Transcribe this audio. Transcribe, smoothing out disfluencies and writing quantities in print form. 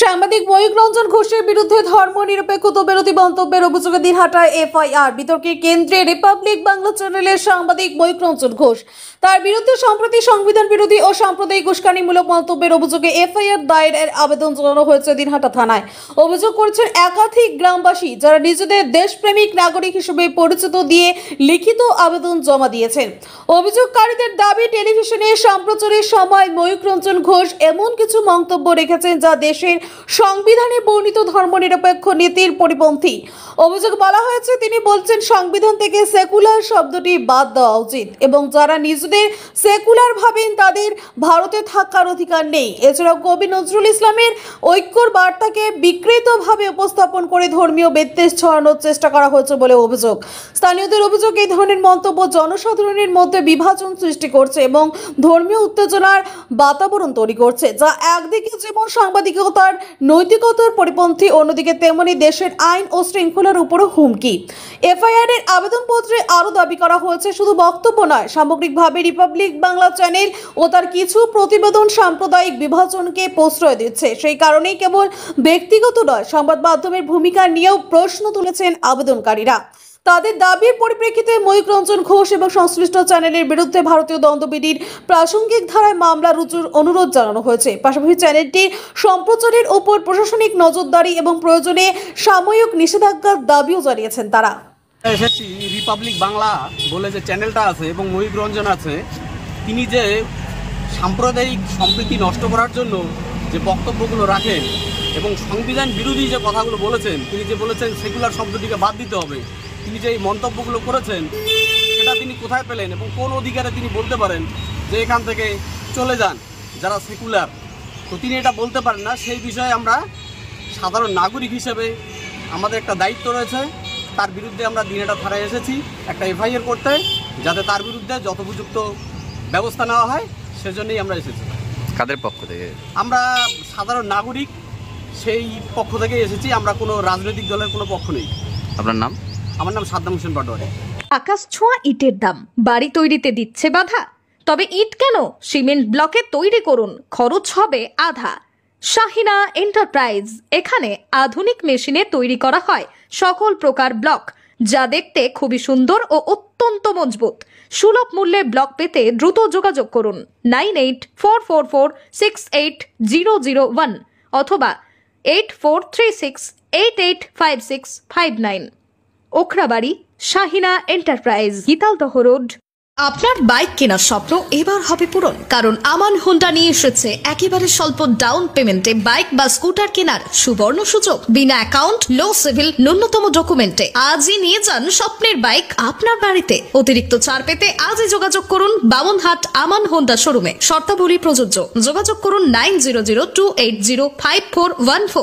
সাংবাদিক ময়ূক রঞ্জন ঘোষের বিরুদ্ধে ধর্মনিরপেক্ষতা বিরোধী মন্তব্যের অভিযোগে দিনহাটায় এফআইআর। বিতর্কের কেন্দ্রে রিপাবলিক বাংলা চ্যানেলের সাংবাদিক ময়ূক রঞ্জন ঘোষ। তার বিরুদ্ধে সম্প্রতি সংবিধান বিরোধী ও সাম্প্রদায়িক উস্কানিমূলক মন্তব্যের অভিযোগে এফআইআর দায়েরের আবেদন জানানো হয়েছে দিনহাটা থানায়। অভিযোগ করেছেন একাধিক গ্রামবাসী, যারা নিজেদের দেশপ্রেমিক নাগরিক হিসেবে পরিচিত দিয়ে লিখিত আবেদন জমা দিয়েছেন। অভিযোগকারীদের দাবি, টেলিভিশনে সম্প্রচারের সময় ময়ূক রঞ্জন ঘোষ এমন কিছু মন্তব্য রেখেছেন যা দেশের সংবিধানে বর্ণিত ধর্মনিরপেক্ষ নীতির পরিপন্থী। অভিযোগ বলা হয়েছে, তিনি বলছেন সংবিধান থেকে সেকুলার শব্দটি বাদ দেওয়া উচিত এবং যারা নিজেদের সেকুলার ভাবেন তাদের ভারতে থাকার অধিকার নেই। এছাড়াও কবি নজরুল ইসলামের ঐক্যর বার্তাকে বিকৃতভাবে উপস্থাপন করে ধর্মীয় বিদ্বেষ ছড়ানোর চেষ্টা করা হয়েছে বলে অভিযোগ। স্থানীয়দের অভিযোগ, এই ধরনের মন্তব্য জনসাধারণের মধ্যে বিভাজন সৃষ্টি করছে এবং ধর্মীয় উত্তেজনার বাতাবরণ তৈরি করছে, যা একদিকে যেমন সাংবাদিকতার নৈতিকতার পরিপন্থী, অন্যদিকে তেমনি দেশের আইন ও শৃঙ্খলার উপরও হুমকি। এফআইআর এর আবেদনপত্রে আরও দাবি করা হয়েছে, শুধু বক্তব্য নয়, সামগ্রিকভাবে রিপাবলিক বাংলা চ্যানেল ও তার কিছু প্রতিবেদন সাম্প্রদায়িক বিভাজনকে প্রশ্রয় দিচ্ছে। সেই কারণেই কেবল ব্যক্তিগত নয়, সংবাদ মাধ্যমের ভূমিকা নিয়েও প্রশ্ন তুলেছেন আবেদনকারীরা। তাদের দাবির পরিপ্রেক্ষিতে ময়ূক রঞ্জন ঘোষ এবং সংশ্লিষ্ট চ্যানেলের বিরুদ্ধে ভারতীয় দণ্ডবিধির প্রাসঙ্গিক ধারায় মামলা রুজুর অনুরোধ জানানো হয়েছে। পাশাপাশি চ্যানেলটির সম্প্রচারের উপর প্রশাসনিক নজরদারি এবং প্রয়োজনে সাময়িক নিষেধাজ্ঞার দাবিও জানিয়েছেন তারা। এসেছি রিপাবলিক বাংলা বলে যে চ্যানেলটা আছে এবং ময়ূক রঞ্জন আছে, তিনি যে সাম্প্রদায়িক সম্প্রীতি নষ্ট করার জন্য যে বক্তব্যগুলো রাখেন এবং সংবিধান বিরোধী যে কথাগুলো বলেছেন, তিনি যে বলেছেন সেকুলার শব্দটিকে বাদ দিতে হবে, তিনি যে এই মন্তব্যগুলো করেছেন সেটা তিনি কোথায় পেলেন এবং কোন অধিকারে তিনি বলতে পারেন যে এখান থেকে চলে যান যারা সেকুলার? তো তিনি এটা বলতে পারেন না। সেই বিষয়ে আমরা সাধারণ নাগরিক হিসেবে আমাদের একটা দায়িত্ব রয়েছে, তার বিরুদ্ধে আমরা দিনহাটা থানায় এসেছি একটা এফআইআর করতে, যাতে তার বিরুদ্ধে যথোপযুক্ত ব্যবস্থা নেওয়া হয়, সেজন্যই আমরা এসেছি। কাদের পক্ষ থেকে? আমরা সাধারণ নাগরিক, সেই পক্ষ থেকে এসেছি। আমরা কোনো রাজনৈতিক দলের কোনো পক্ষ নেই। আপনার নাম? আমার নাম সাদ্দাম হোসেন পাটোয়ারি। আকাশ ছোঁয়া ইটের দাম বাড়ি তৈরিতে দিচ্ছে বাধা? তবে ইট কেন, সিমেন্ট ব্লকে তৈরি করুন, খরচ হবে আধা। শাহিনা এন্টারপ্রাইজ, এখানে আধুনিক মেশিনে তৈরি করা হয় সকল প্রকার ব্লক, যা দেখতে খুবই সুন্দর ও অত্যন্ত মজবুত। সুলভ মূল্যে ব্লক পেতে দ্রুত যোগাযোগ করুন 9844468001 অথবা 8436885659। Okhrabari, Shahina enterprise, Gitaldaha road. আপনার বাইক কেনার স্বপ্ন এবার হবে পূরণ, কারণ আমান হোন্ডা নিয়ে এসেছে একেবারে স্বল্প ডাউন পেমেন্টে বাইক বা স্কুটার কেনার সুবর্ণ সুযোগ। বিনা অ্যাকাউন্ট, লো সিভিল, ন্যূনতম ডকুমেন্টে আজই নিয়ে যান স্বপ্নের বাইক আপনার বাড়িতে। অতিরিক্ত ছাড় পেতে আজই যোগাযোগ করুন বামনহাট আমান হোন্ডা শোরুমে। শর্তাবলী প্রযোজ্য। যোগাযোগ করুন 9002805414।